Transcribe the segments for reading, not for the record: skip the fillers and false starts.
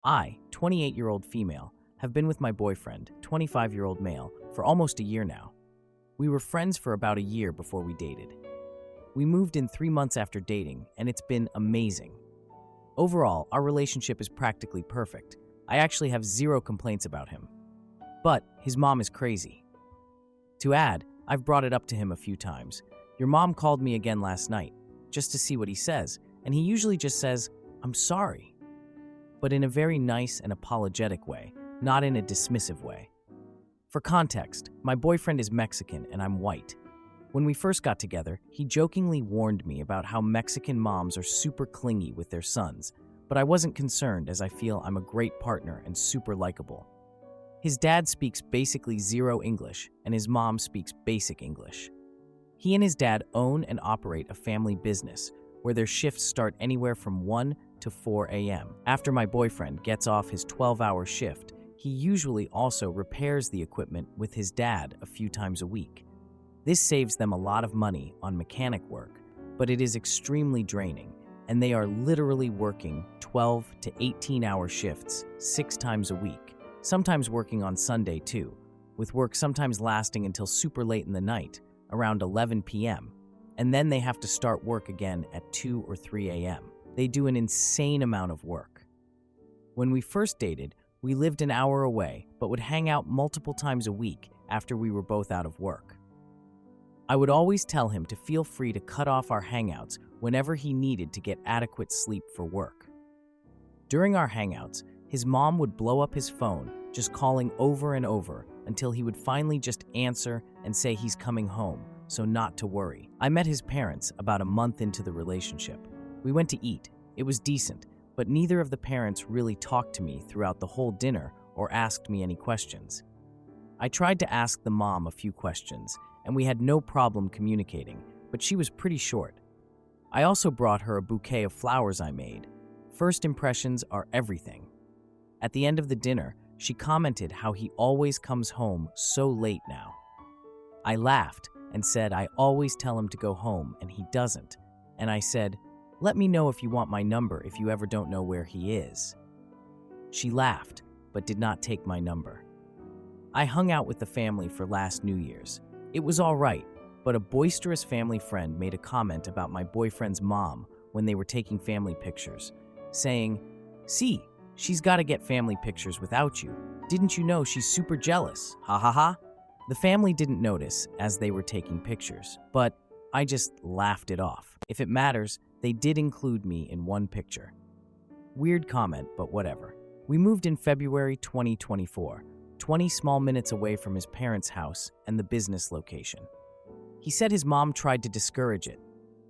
I, 28-year-old female, have been with my boyfriend, 25-year-old male, for almost a year now. We were friends for about a year before we dated. We moved in 3 months after dating, and it's been amazing. Overall, our relationship is practically perfect. I actually have zero complaints about him. But his mom is crazy. To add, I've brought it up to him a few times. Your mom called me again last night, just to see what he says, and he usually just says, "I'm sorry." But in a very nice and apologetic way, not in a dismissive way. For context, my boyfriend is Mexican and I'm white. When we first got together, he jokingly warned me about how Mexican moms are super clingy with their sons, but I wasn't concerned as I feel I'm a great partner and super likable. His dad speaks basically zero English, and his mom speaks basic English. He and his dad own and operate a family business where their shifts start anywhere from 1 to 4 a.m. After my boyfriend gets off his 12-hour shift, he usually also repairs the equipment with his dad a few times a week. This saves them a lot of money on mechanic work, but it is extremely draining, and they are literally working 12 to 18-hour shifts 6 times a week, sometimes working on Sunday too, with work sometimes lasting until super late in the night, around 11 p.m., and then they have to start work again at 2 or 3 a.m. They do an insane amount of work. When we first dated, we lived an hour away, but would hang out multiple times a week after we were both out of work. I would always tell him to feel free to cut off our hangouts whenever he needed to get adequate sleep for work. During our hangouts, his mom would blow up his phone, just calling over and over until he would finally just answer and say he's coming home, so not to worry. I met his parents about a month into the relationship. We went to eat. It was decent, but neither of the parents really talked to me throughout the whole dinner or asked me any questions. I tried to ask the mom a few questions, and we had no problem communicating, but she was pretty short. I also brought her a bouquet of flowers I made. First impressions are everything. At the end of the dinner, she commented how he always comes home so late now. I laughed and said I always tell him to go home and he doesn't, and I said, "Let me know if you want my number if you ever don't know where he is." She laughed, but did not take my number. I hung out with the family for last New Year's. It was all right, but a boisterous family friend made a comment about my boyfriend's mom when they were taking family pictures, saying, "See, she's got to get family pictures without you. Didn't you know she's super jealous? Ha ha ha." The family didn't notice as they were taking pictures, but I just laughed it off. If it matters, they did include me in one picture. Weird comment, but whatever. We moved in February 2024, 20 small minutes away from his parents' house and the business location. He said his mom tried to discourage it.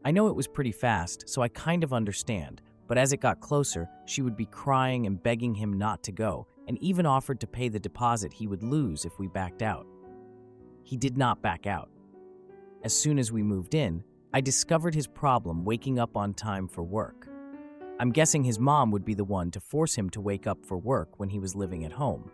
I know it was pretty fast, so I kind of understand, but as it got closer, she would be crying and begging him not to go, and even offered to pay the deposit he would lose if we backed out. He did not back out. As soon as we moved in, I discovered his problem waking up on time for work. I'm guessing his mom would be the one to force him to wake up for work when he was living at home.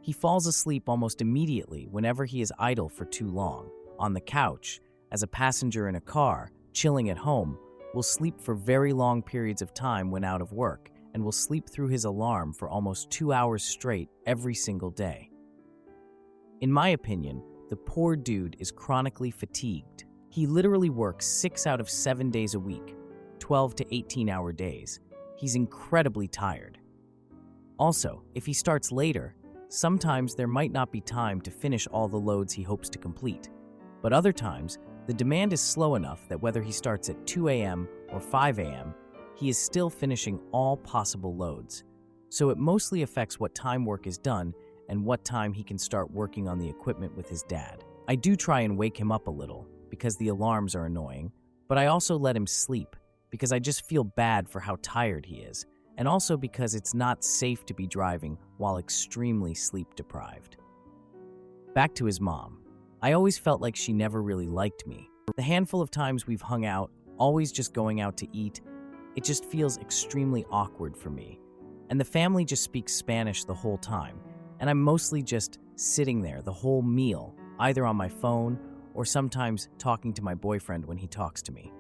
He falls asleep almost immediately whenever he is idle for too long, on the couch, as a passenger in a car, chilling at home, will sleep for very long periods of time when out of work, and will sleep through his alarm for almost 2 hours straight every single day. In my opinion, the poor dude is chronically fatigued. He literally works 6 out of 7 days a week, 12 to 18-hour days. He's incredibly tired. Also, if he starts later, sometimes there might not be time to finish all the loads he hopes to complete. But other times, the demand is slow enough that whether he starts at 2 a.m. or 5 a.m., he is still finishing all possible loads. So it mostly affects what time work is done and what time he can start working on the equipment with his dad. I do try and wake him up a little because the alarms are annoying, but I also let him sleep because I just feel bad for how tired he is, and also because it's not safe to be driving while extremely sleep deprived. Back to his mom. I always felt like she never really liked me. The handful of times we've hung out, always just going out to eat, it just feels extremely awkward for me. And the family just speaks Spanish the whole time, and I'm mostly just sitting there the whole meal, either on my phone or sometimes talking to my boyfriend when he talks to me.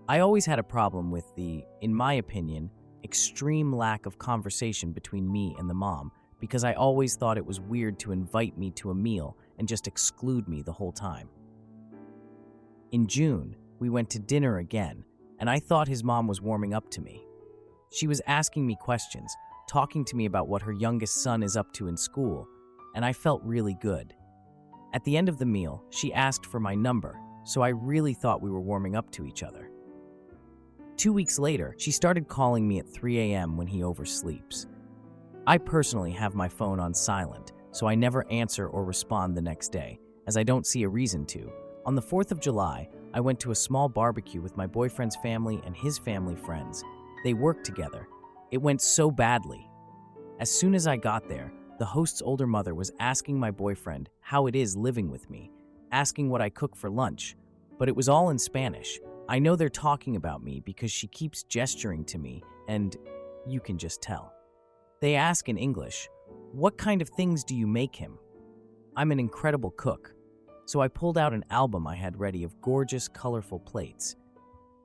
I always had a problem with the, in my opinion, extreme lack of conversation between me and the mom because I always thought it was weird to invite me to a meal and just exclude me the whole time. In June, we went to dinner again, and I thought his mom was warming up to me. She was asking me questions, talking to me about what her youngest son is up to in school, and I felt really good. At the end of the meal, she asked for my number, so I really thought we were warming up to each other. 2 weeks later, she started calling me at 3 a.m. when he oversleeps. I personally have my phone on silent, so I never answer or respond the next day, as I don't see a reason to. On the 4th of July, I went to a small barbecue with my boyfriend's family and his family friends. They worked together. It went so badly. As soon as I got there, the host's older mother was asking my boyfriend how it is living with me, asking what I cook for lunch, but it was all in Spanish. I know they're talking about me because she keeps gesturing to me, and you can just tell. They ask in English, "What kind of things do you make him?" I'm an incredible cook, so I pulled out an album I had ready of gorgeous, colorful plates.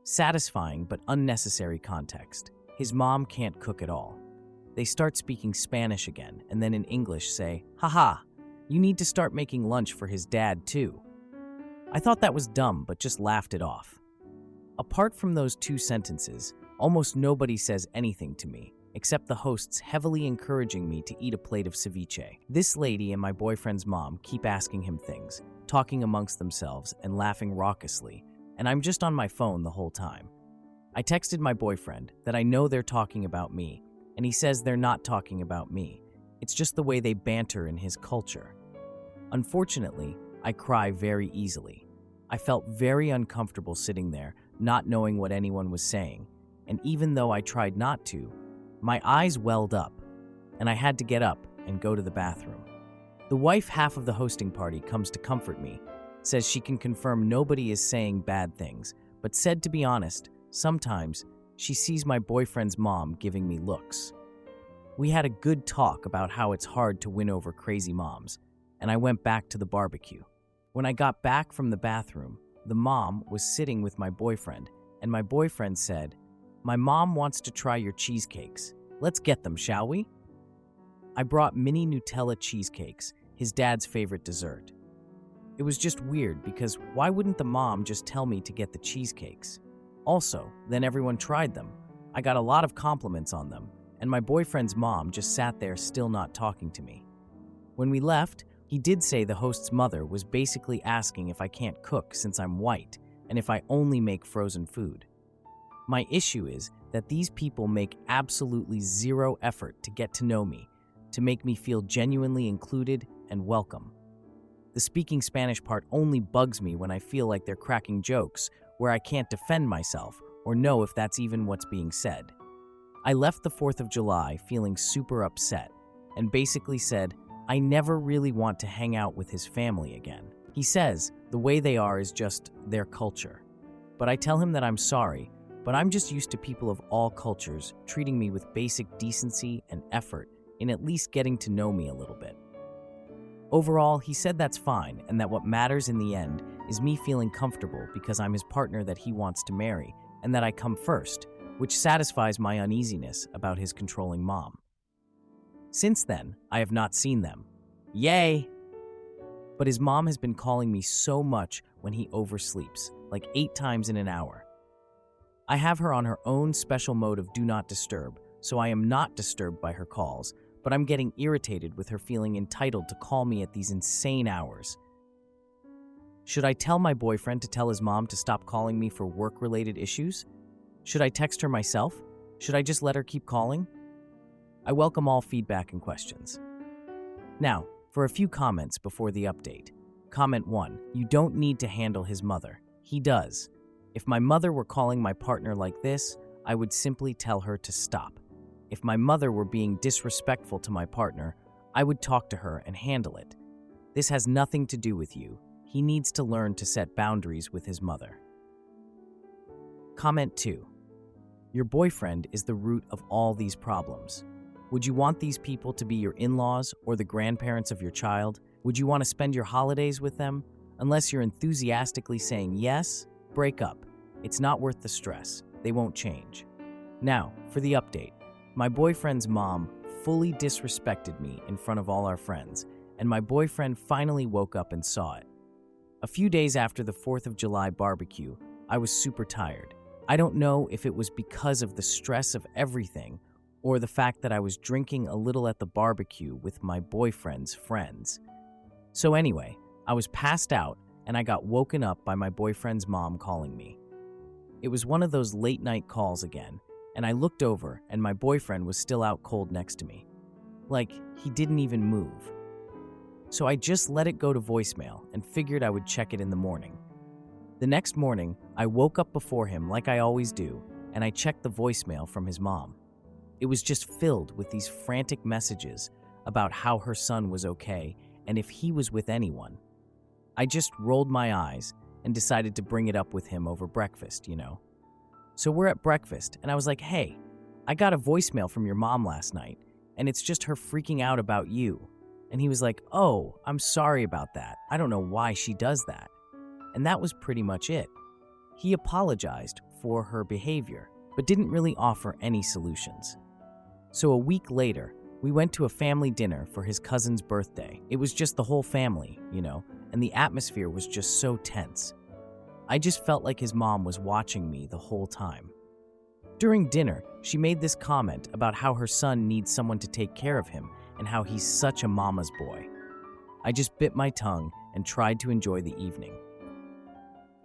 Satisfying but unnecessary context. His mom can't cook at all. They start speaking Spanish again, and then in English say, "Haha, you need to start making lunch for his dad too." I thought that was dumb, but just laughed it off. Apart from those 2 sentences, almost nobody says anything to me, except the hosts heavily encouraging me to eat a plate of ceviche. This lady and my boyfriend's mom keep asking him things, talking amongst themselves and laughing raucously, and I'm just on my phone the whole time. I texted my boyfriend that I know they're talking about me, and he says they're not talking about me. It's just the way they banter in his culture. Unfortunately, I cry very easily. I felt very uncomfortable sitting there, not knowing what anyone was saying, and even though I tried not to, my eyes welled up, and I had to get up and go to the bathroom. The wife half of the hosting party comes to comfort me, says she can confirm nobody is saying bad things, but said to be honest, sometimes she sees my boyfriend's mom giving me looks. We had a good talk about how it's hard to win over crazy moms, and I went back to the barbecue. When I got back from the bathroom, the mom was sitting with my boyfriend, and my boyfriend said, "My mom wants to try your cheesecakes. Let's get them, shall we?" I brought mini Nutella cheesecakes, his dad's favorite dessert. It was just weird because why wouldn't the mom just tell me to get the cheesecakes? Also, then everyone tried them. I got a lot of compliments on them, and my boyfriend's mom just sat there still not talking to me. When we left, he did say the host's mother was basically asking if I can't cook since I'm white and if I only make frozen food. My issue is that these people make absolutely zero effort to get to know me, to make me feel genuinely included and welcome. The speaking Spanish part only bugs me when I feel like they're cracking jokes where I can't defend myself or know if that's even what's being said. I left the 4th of July feeling super upset and basically said, I never really want to hang out with his family again. He says the way they are is just their culture. But I tell him that I'm sorry, but I'm just used to people of all cultures treating me with basic decency and effort in at least getting to know me a little bit. Overall, he said that's fine and that what matters in the end is me feeling comfortable because I'm his partner that he wants to marry and that I come first, which satisfies my uneasiness about his controlling mom. Since then, I have not seen them. Yay! But his mom has been calling me so much when he oversleeps, like 8 times in an hour. I have her on her own special mode of do not disturb, so I am not disturbed by her calls, but I'm getting irritated with her feeling entitled to call me at these insane hours. Should I tell my boyfriend to tell his mom to stop calling me for work-related issues? Should I text her myself? Should I just let her keep calling? I welcome all feedback and questions. Now, for a few comments before the update. Comment 1. You don't need to handle his mother. He does. If my mother were calling my partner like this, I would simply tell her to stop. If my mother were being disrespectful to my partner, I would talk to her and handle it. This has nothing to do with you. He needs to learn to set boundaries with his mother. Comment 2. Your boyfriend is the root of all these problems. Would you want these people to be your in-laws or the grandparents of your child? Would you want to spend your holidays with them? Unless you're enthusiastically saying yes, break up. It's not worth the stress. They won't change. Now, for the update. My boyfriend's mom fully disrespected me in front of all our friends, and my boyfriend finally woke up and saw it. A few days after the 4th of July barbecue, I was super tired. I don't know if it was because of the stress of everything or the fact that I was drinking a little at the barbecue with my boyfriend's friends. So anyway, I was passed out and I got woken up by my boyfriend's mom calling me. It was one of those late night calls again, and I looked over and my boyfriend was still out cold next to me. Like, he didn't even move. So I just let it go to voicemail and figured I would check it in the morning. The next morning, I woke up before him like I always do, and I checked the voicemail from his mom. It was just filled with these frantic messages about how her son was okay and if he was with anyone. I just rolled my eyes and decided to bring it up with him over breakfast, So we're at breakfast, and I was like, hey, I got a voicemail from your mom last night, and it's just her freaking out about you. And he was like, oh, I'm sorry about that. I don't know why she does that. And that was pretty much it. He apologized for her behavior, but didn't really offer any solutions. So a week later, we went to a family dinner for his cousin's birthday. It was just the whole family, and the atmosphere was just so tense. I just felt like his mom was watching me the whole time. During dinner, she made this comment about how her son needs someone to take care of him and how he's such a mama's boy. I just bit my tongue and tried to enjoy the evening.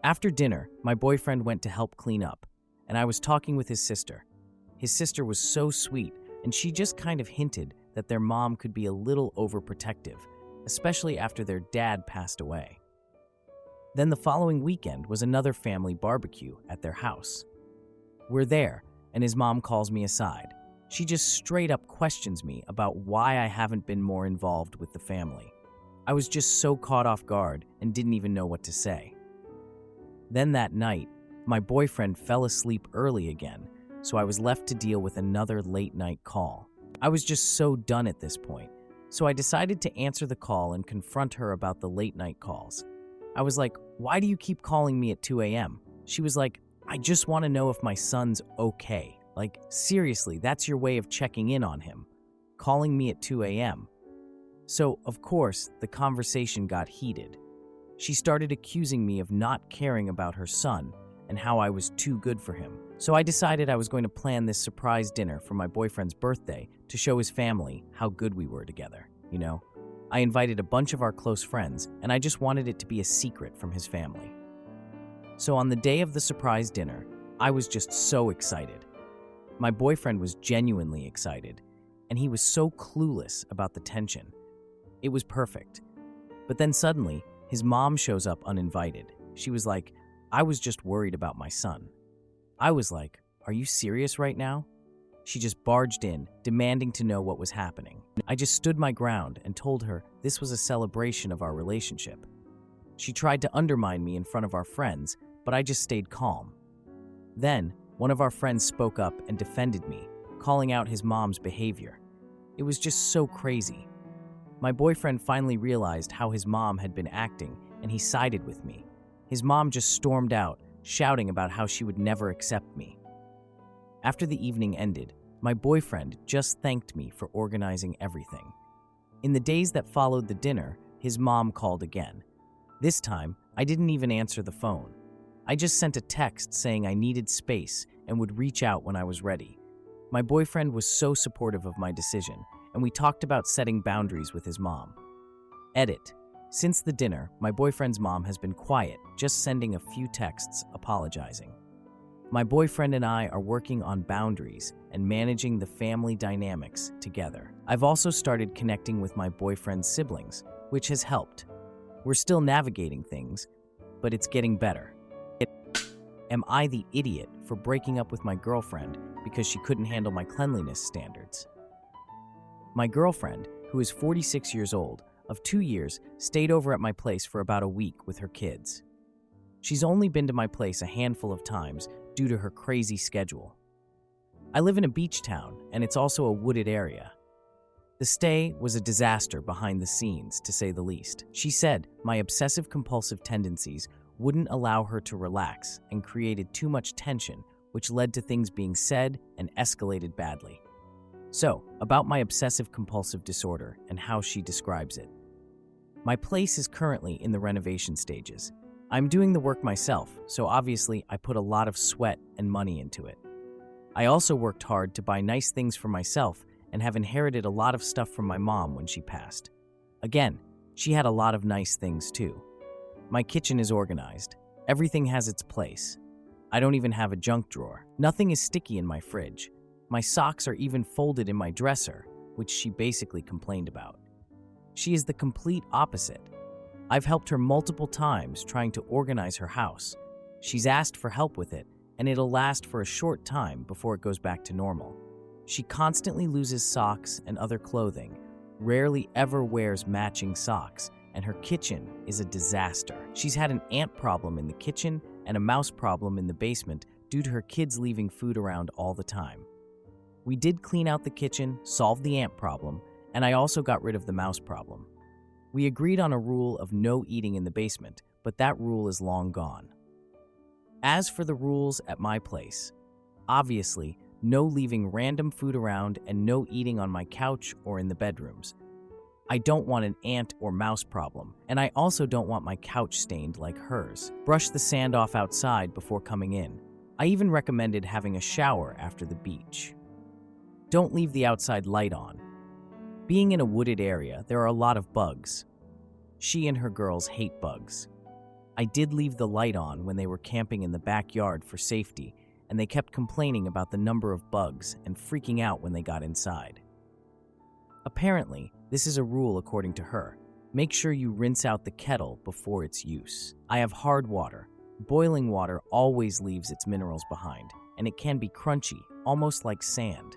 After dinner, my boyfriend went to help clean up, and I was talking with his sister. His sister was so sweet, and she just kind of hinted that their mom could be a little overprotective, especially after their dad passed away. Then the following weekend was another family barbecue at their house. We're there, and his mom calls me aside. She just straight up questions me about why I haven't been more involved with the family. I was just so caught off guard and didn't even know what to say. Then that night, my boyfriend fell asleep early again, so I was left to deal with another late night call. I was just so done at this point, so I decided to answer the call and confront her about the late night calls. I was like, why do you keep calling me at 2 a.m.? She was like, I just want to know if my son's okay. Like, seriously, that's your way of checking in on him, calling me at 2 a.m. So, of course, the conversation got heated. She started accusing me of not caring about her son and how I was too good for him. So I decided I was going to plan this surprise dinner for my boyfriend's birthday to show his family how good we were together, I invited a bunch of our close friends, and I just wanted it to be a secret from his family. So on the day of the surprise dinner, I was just so excited. My boyfriend was genuinely excited, and he was so clueless about the tension. It was perfect. But then suddenly, his mom shows up uninvited. She was like, I was just worried about my son. I was like, are you serious right now? She just barged in, demanding to know what was happening. I just stood my ground and told her this was a celebration of our relationship. She tried to undermine me in front of our friends, but I just stayed calm. Then, one of our friends spoke up and defended me, calling out his mom's behavior. It was just so crazy. My boyfriend finally realized how his mom had been acting, and he sided with me. His mom just stormed out, shouting about how she would never accept me. After the evening ended, my boyfriend just thanked me for organizing everything. In the days that followed the dinner, his mom called again. This time, I didn't even answer the phone. I just sent a text saying I needed space and would reach out when I was ready. My boyfriend was so supportive of my decision, and we talked about setting boundaries with his mom. Edit. Since the dinner, my boyfriend's mom has been quiet, just sending a few texts apologizing. My boyfriend and I are working on boundaries and managing the family dynamics together. I've also started connecting with my boyfriend's siblings, which has helped. We're still navigating things, but it's getting better. Am I the idiot for breaking up with my girlfriend because she couldn't handle my cleanliness standards? My girlfriend, who is 46 years old, of 2 years, stayed over at my place for about a week with her kids. She's only been to my place a handful of times due to her crazy schedule. I live in a beach town, and it's also a wooded area. The stay was a disaster behind the scenes, to say the least. She said my obsessive-compulsive tendencies wouldn't allow her to relax and created too much tension, which led to things being said and escalated badly. So, about my obsessive-compulsive disorder and how she describes it. My place is currently in the renovation stages. I'm doing the work myself, so obviously I put a lot of sweat and money into it. I also worked hard to buy nice things for myself and have inherited a lot of stuff from my mom when she passed. Again, she had a lot of nice things too. My kitchen is organized. Everything has its place. I don't even have a junk drawer. Nothing is sticky in my fridge. My socks are even folded in my dresser, which she basically complained about. She is the complete opposite. I've helped her multiple times trying to organize her house. She's asked for help with it, and it'll last for a short time before it goes back to normal. She constantly loses socks and other clothing, rarely ever wears matching socks, and her kitchen is a disaster. She's had an ant problem in the kitchen and a mouse problem in the basement due to her kids leaving food around all the time. We did clean out the kitchen, solve the ant problem, and I also got rid of the mouse problem. We agreed on a rule of no eating in the basement, but that rule is long gone. As for the rules at my place, obviously, no leaving random food around and no eating on my couch or in the bedrooms. I don't want an ant or mouse problem, and I also don't want my couch stained like hers. Brush the sand off outside before coming in. I even recommended having a shower after the beach. Don't leave the outside light on. Being in a wooded area, there are a lot of bugs. She and her girls hate bugs. I did leave the light on when they were camping in the backyard for safety, and they kept complaining about the number of bugs and freaking out when they got inside. Apparently, this is a rule according to her. Make sure you rinse out the kettle before its use. I have hard water. Boiling water always leaves its minerals behind, and it can be crunchy, almost like sand.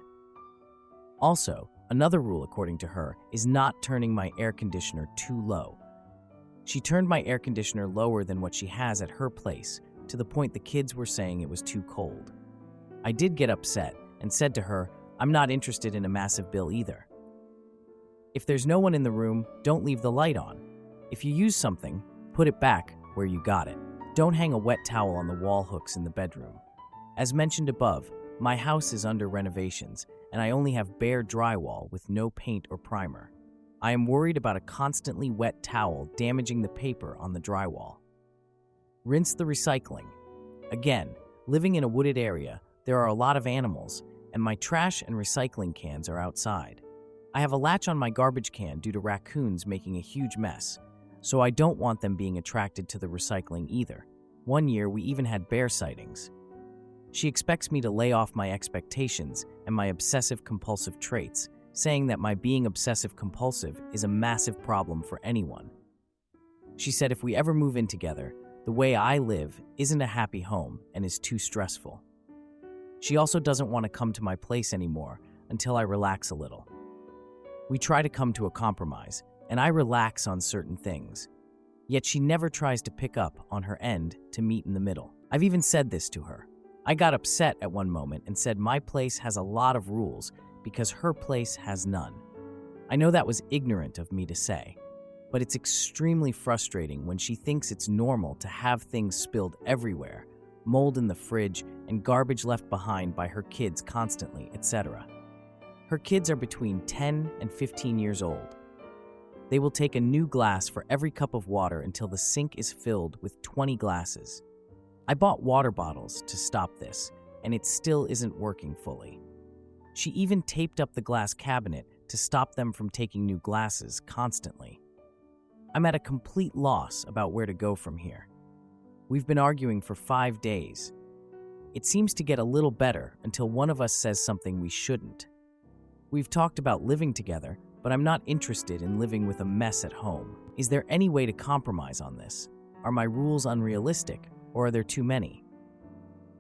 Also, another rule according to her is not turning my air conditioner too low. She turned my air conditioner lower than what she has at her place, to the point the kids were saying it was too cold. I did get upset and said to her, I'm not interested in a massive bill either. If there's no one in the room, don't leave the light on. If you use something, put it back where you got it. Don't hang a wet towel on the wall hooks in the bedroom. As mentioned above, my house is under renovations, and I only have bare drywall with no paint or primer. I am worried about a constantly wet towel damaging the paper on the drywall. Rinse the recycling. Again, living in a wooded area, there are a lot of animals, and my trash and recycling cans are outside. I have a latch on my garbage can due to raccoons making a huge mess, so I don't want them being attracted to the recycling either. One year, we even had bear sightings. She expects me to lay off my expectations and my obsessive-compulsive traits, saying that my being obsessive-compulsive is a massive problem for anyone. She said if we ever move in together, the way I live isn't a happy home and is too stressful. She also doesn't want to come to my place anymore until I relax a little. We try to come to a compromise, and I relax on certain things. Yet she never tries to pick up on her end to meet in the middle. I've even said this to her. I got upset at one moment and said my place has a lot of rules because her place has none. I know that was ignorant of me to say, but it's extremely frustrating when she thinks it's normal to have things spilled everywhere, mold in the fridge, and garbage left behind by her kids constantly, etc. Her kids are between 10 and 15 years old. They will take a new glass for every cup of water until the sink is filled with 20 glasses. I bought water bottles to stop this, and it still isn't working fully. She even taped up the glass cabinet to stop them from taking new glasses constantly. I'm at a complete loss about where to go from here. We've been arguing for 5 days. It seems to get a little better until one of us says something we shouldn't. We've talked about living together, but I'm not interested in living with a mess at home. Is there any way to compromise on this? Are my rules unrealistic, or are there too many?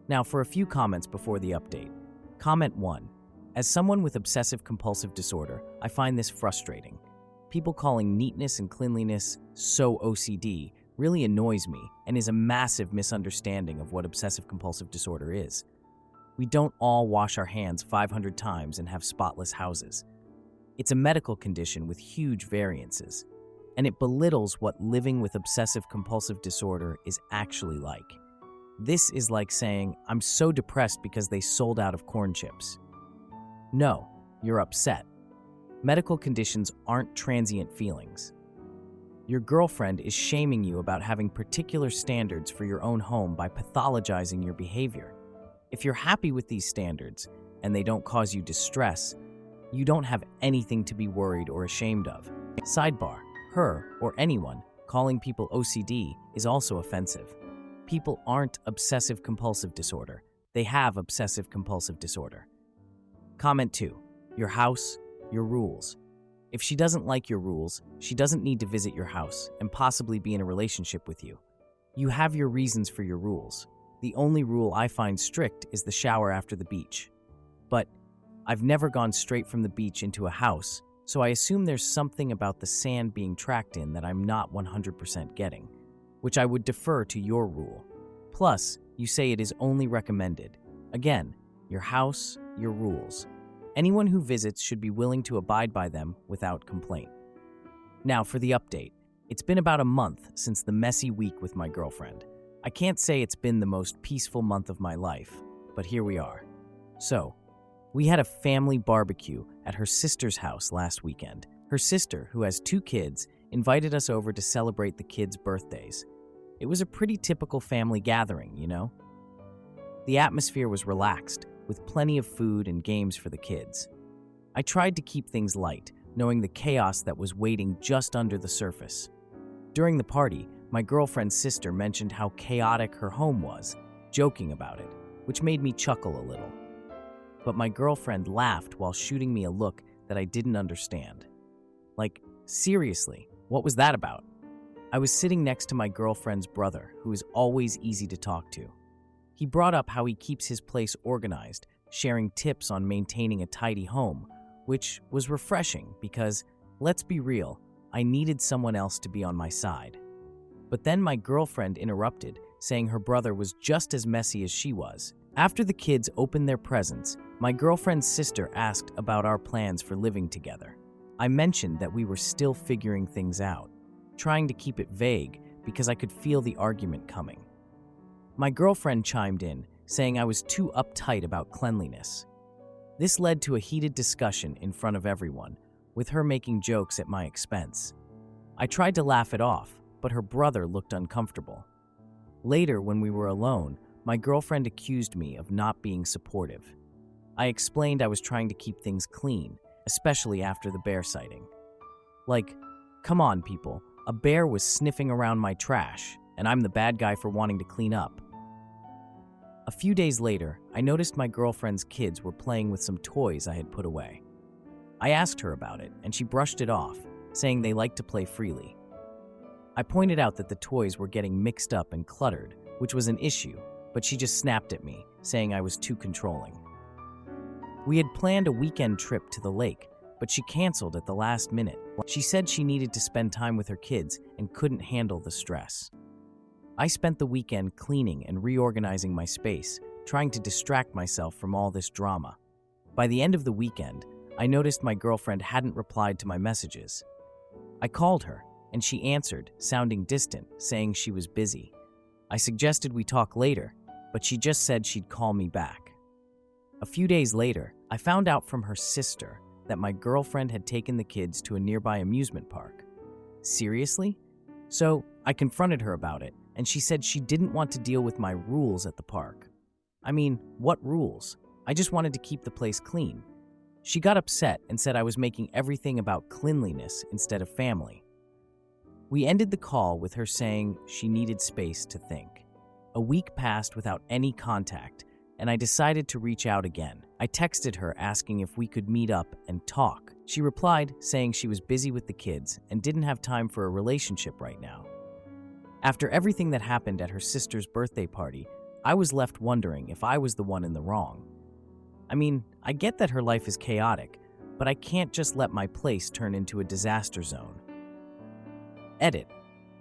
Now for a few comments before the update. Comment 1. As someone with obsessive-compulsive disorder, I find this frustrating. People calling neatness and cleanliness so OCD really annoys me and is a massive misunderstanding of what obsessive-compulsive disorder is. We don't all wash our hands 500 times and have spotless houses. It's a medical condition with huge variances, and it belittles what living with obsessive-compulsive disorder is actually like. This is like saying, I'm so depressed because they sold out of corn chips. No, you're upset. Medical conditions aren't transient feelings. Your girlfriend is shaming you about having particular standards for your own home by pathologizing your behavior. If you're happy with these standards and they don't cause you distress, you don't have anything to be worried or ashamed of. Sidebar: her or anyone calling people OCD is also offensive. People aren't obsessive-compulsive disorder. They have obsessive-compulsive disorder. Comment 2. Your house, your rules. If she doesn't like your rules, she doesn't need to visit your house and possibly be in a relationship with you. You have your reasons for your rules. The only rule I find strict is the shower after the beach. But I've never gone straight from the beach into a house, so I assume there's something about the sand being tracked in that I'm not 100% getting, which I would defer to your rule. Plus, you say it is only recommended. Again, your house, your rules. Anyone who visits should be willing to abide by them without complaint. Now for the update. It's been about a month since the messy week with my girlfriend. I can't say it's been the most peaceful month of my life, but here we are. So, we had a family barbecue at her sister's house last weekend. Her sister, who has 2 kids, invited us over to celebrate the kids' birthdays. It was a pretty typical family gathering, you know? The atmosphere was relaxed, with plenty of food and games for the kids. I tried to keep things light, knowing the chaos that was waiting just under the surface. During the party, my girlfriend's sister mentioned how chaotic her home was, joking about it, which made me chuckle a little. But my girlfriend laughed while shooting me a look that I didn't understand. Like, seriously, what was that about? I was sitting next to my girlfriend's brother, who is always easy to talk to. He brought up how he keeps his place organized, sharing tips on maintaining a tidy home, which was refreshing because, let's be real, I needed someone else to be on my side. But then my girlfriend interrupted, saying her brother was just as messy as she was. After the kids opened their presents, my girlfriend's sister asked about our plans for living together. I mentioned that we were still figuring things out, trying to keep it vague because I could feel the argument coming. My girlfriend chimed in, saying I was too uptight about cleanliness. This led to a heated discussion in front of everyone, with her making jokes at my expense. I tried to laugh it off, but her brother looked uncomfortable. Later, when we were alone, my girlfriend accused me of not being supportive. I explained I was trying to keep things clean, especially after the bear sighting. Like, come on, people, a bear was sniffing around my trash, and I'm the bad guy for wanting to clean up. A few days later, I noticed my girlfriend's kids were playing with some toys I had put away. I asked her about it, and she brushed it off, saying they like to play freely. I pointed out that the toys were getting mixed up and cluttered, which was an issue, but she just snapped at me, saying I was too controlling. We had planned a weekend trip to the lake, but she canceled at the last minute. She said she needed to spend time with her kids and couldn't handle the stress. I spent the weekend cleaning and reorganizing my space, trying to distract myself from all this drama. By the end of the weekend, I noticed my girlfriend hadn't replied to my messages. I called her, and she answered, sounding distant, saying she was busy. I suggested we talk later, but she just said she'd call me back. A few days later, I found out from her sister that my girlfriend had taken the kids to a nearby amusement park. Seriously? So I confronted her about it, and she said she didn't want to deal with my rules at the park. I mean, what rules? I just wanted to keep the place clean. She got upset and said I was making everything about cleanliness instead of family. We ended the call with her saying she needed space to think. A week passed without any contact, and I decided to reach out again. I texted her asking if we could meet up and talk. She replied saying she was busy with the kids and didn't have time for a relationship right now. After everything that happened at her sister's birthday party, I was left wondering if I was the one in the wrong. I mean, I get that her life is chaotic, but I can't just let my place turn into a disaster zone. Edit.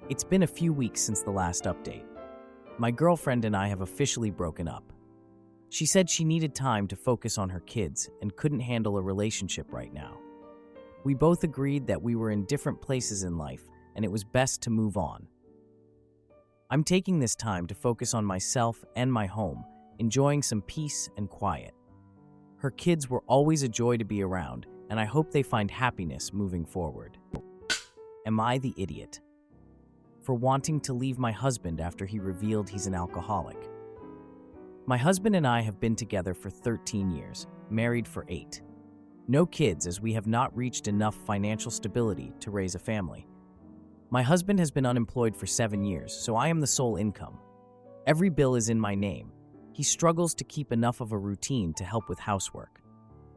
It's been a few weeks since the last update. My girlfriend and I have officially broken up. She said she needed time to focus on her kids and couldn't handle a relationship right now. We both agreed that we were in different places in life and it was best to move on. I'm taking this time to focus on myself and my home, enjoying some peace and quiet. Her kids were always a joy to be around, and I hope they find happiness moving forward. Am I the idiot for wanting to leave my husband after he revealed he's an alcoholic? My husband and I have been together for 13 years, married for 8. No kids, as we have not reached enough financial stability to raise a family. My husband has been unemployed for 7 years, so I am the sole income. Every bill is in my name. He struggles to keep enough of a routine to help with housework.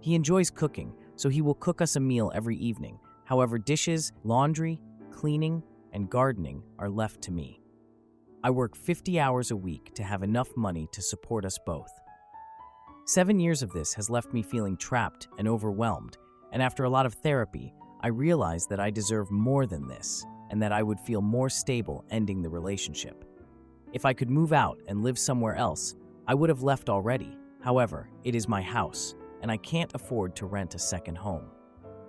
He enjoys cooking, so he will cook us a meal every evening. However, dishes, laundry, cleaning, and gardening are left to me. I work 50 hours a week to have enough money to support us both. 7 years of this has left me feeling trapped and overwhelmed, and after a lot of therapy, I realized that I deserve more than this, and that I would feel more stable ending the relationship. If I could move out and live somewhere else, I would have left already. However, it is my house, and I can't afford to rent a second home.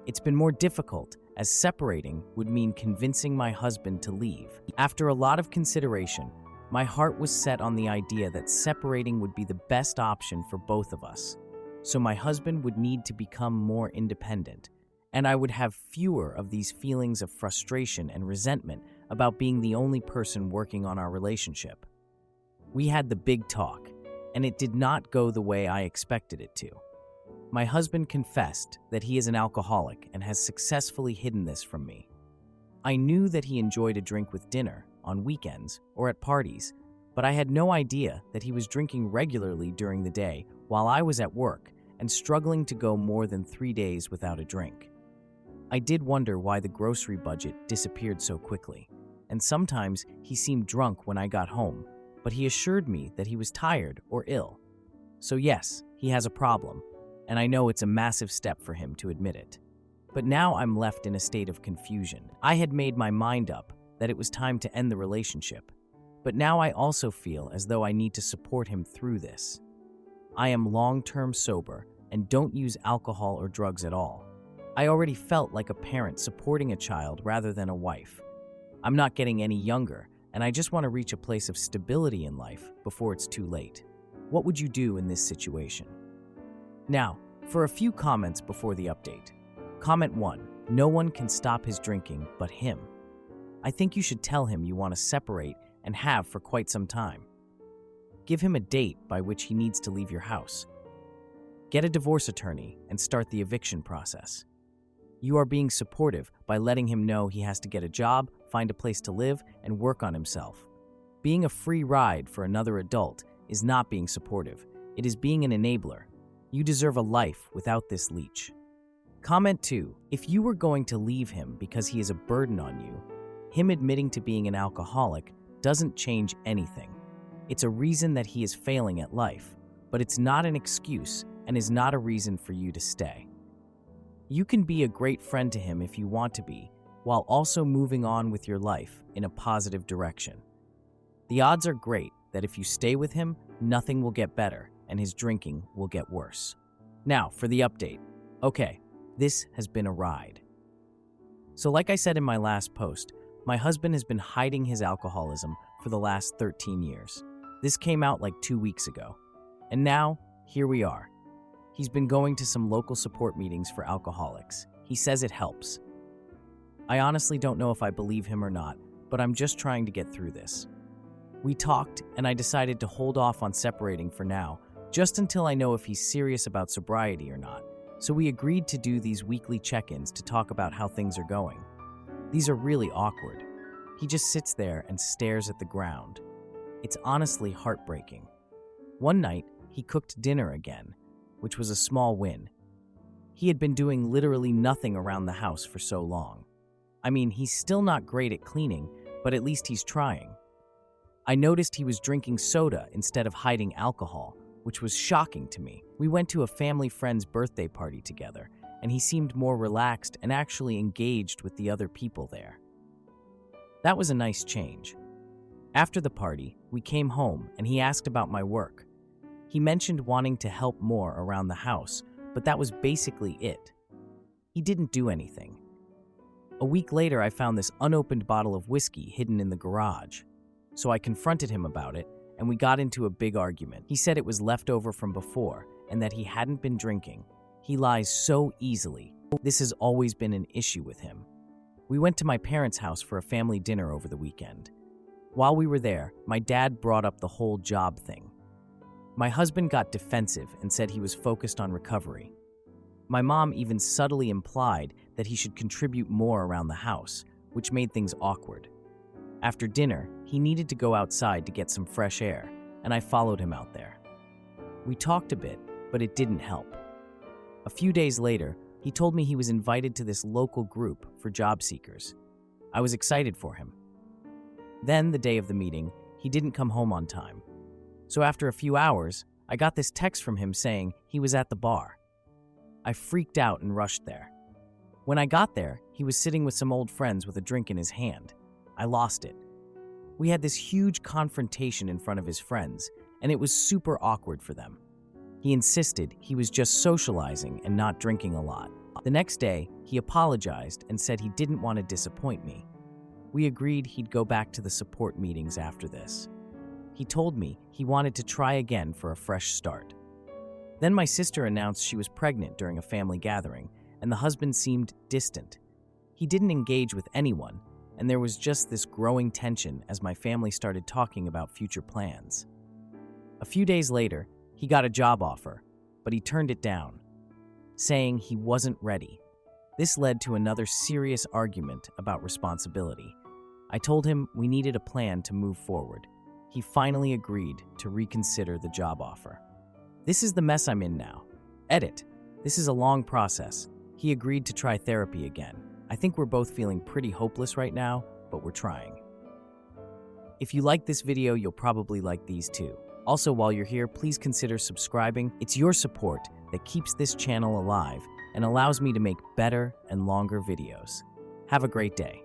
It's been more difficult, as separating would mean convincing my husband to leave. After a lot of consideration, my heart was set on the idea that separating would be the best option for both of us. So my husband would need to become more independent, and I would have fewer of these feelings of frustration and resentment about being the only person working on our relationship. We had the big talk, and it did not go the way I expected it to. My husband confessed that he is an alcoholic and has successfully hidden this from me. I knew that he enjoyed a drink with dinner, on weekends, or at parties, but I had no idea that he was drinking regularly during the day while I was at work and struggling to go more than 3 days without a drink. I did wonder why the grocery budget disappeared so quickly, and sometimes he seemed drunk when I got home, but he assured me that he was tired or ill. So yes, he has a problem, and I know it's a massive step for him to admit it. But now I'm left in a state of confusion. I had made my mind up that it was time to end the relationship, but now I also feel as though I need to support him through this. I am long-term sober and don't use alcohol or drugs at all. I already felt like a parent supporting a child rather than a wife. I'm not getting any younger, and I just want to reach a place of stability in life before it's too late. What would you do in this situation? Now, for a few comments before the update. Comment 1. No one can stop his drinking but him. I think you should tell him you want to separate and have for quite some time. Give him a date by which he needs to leave your house. Get a divorce attorney and start the eviction process. You are being supportive by letting him know he has to get a job, find a place to live, and work on himself. Being a free ride for another adult is not being supportive. It is being an enabler. You deserve a life without this leech. Comment 2. If you were going to leave him because he is a burden on you, him admitting to being an alcoholic doesn't change anything. It's a reason that he is failing at life, but it's not an excuse and is not a reason for you to stay. You can be a great friend to him if you want to be, while also moving on with your life in a positive direction. The odds are great that if you stay with him, nothing will get better and his drinking will get worse. Now, for the update. Okay, this has been a ride. So like I said in my last post, my husband has been hiding his alcoholism for the last 13 years. This came out like 2 weeks ago. And now, here we are. He's been going to some local support meetings for alcoholics. He says it helps. I honestly don't know if I believe him or not, but I'm just trying to get through this. We talked, and I decided to hold off on separating for now, just until I know if he's serious about sobriety or not. So we agreed to do these weekly check-ins to talk about how things are going. These are really awkward. He just sits there and stares at the ground. It's honestly heartbreaking. One night, he cooked dinner again, which was a small win. He had been doing literally nothing around the house for so long. I mean, he's still not great at cleaning, but at least he's trying. I noticed he was drinking soda instead of hiding alcohol, which was shocking to me. We went to a family friend's birthday party together, and he seemed more relaxed and actually engaged with the other people there. That was a nice change. After the party, we came home and he asked about my work. He mentioned wanting to help more around the house, but that was basically it. He didn't do anything. A week later, I found this unopened bottle of whiskey hidden in the garage. so I confronted him about it, and we got into a big argument. He said it was leftover from before and that he hadn't been drinking. He lies so easily. This has always been an issue with him. We went to my parents' house for a family dinner over the weekend. While we were there, my dad brought up the whole job thing. My husband got defensive and said he was focused on recovery. My mom even subtly implied that he should contribute more around the house, which made things awkward. After dinner, he needed to go outside to get some fresh air, and I followed him out there. We talked a bit, but it didn't help. A few days later, he told me he was invited to this local group for job seekers. I was excited for him. Then, the day of the meeting, he didn't come home on time. So after a few hours, I got this text from him saying he was at the bar. I freaked out and rushed there. When I got there, he was sitting with some old friends with a drink in his hand. I lost it. We had this huge confrontation in front of his friends, and it was super awkward for them. He insisted he was just socializing and not drinking a lot. The next day, he apologized and said he didn't want to disappoint me. We agreed he'd go back to the support meetings after this. He told me he wanted to try again for a fresh start. Then my sister announced she was pregnant during a family gathering, and the husband seemed distant. He didn't engage with anyone, and there was just this growing tension as my family started talking about future plans. A few days later, he got a job offer, but he turned it down, saying he wasn't ready. This led to another serious argument about responsibility. I told him we needed a plan to move forward. He finally agreed to reconsider the job offer. This is the mess I'm in now. Edit. This is a long process. He agreed to try therapy again. I think we're both feeling pretty hopeless right now, but we're trying. If you like this video, you'll probably like these too. Also, while you're here, please consider subscribing. It's your support that keeps this channel alive and allows me to make better and longer videos. Have a great day.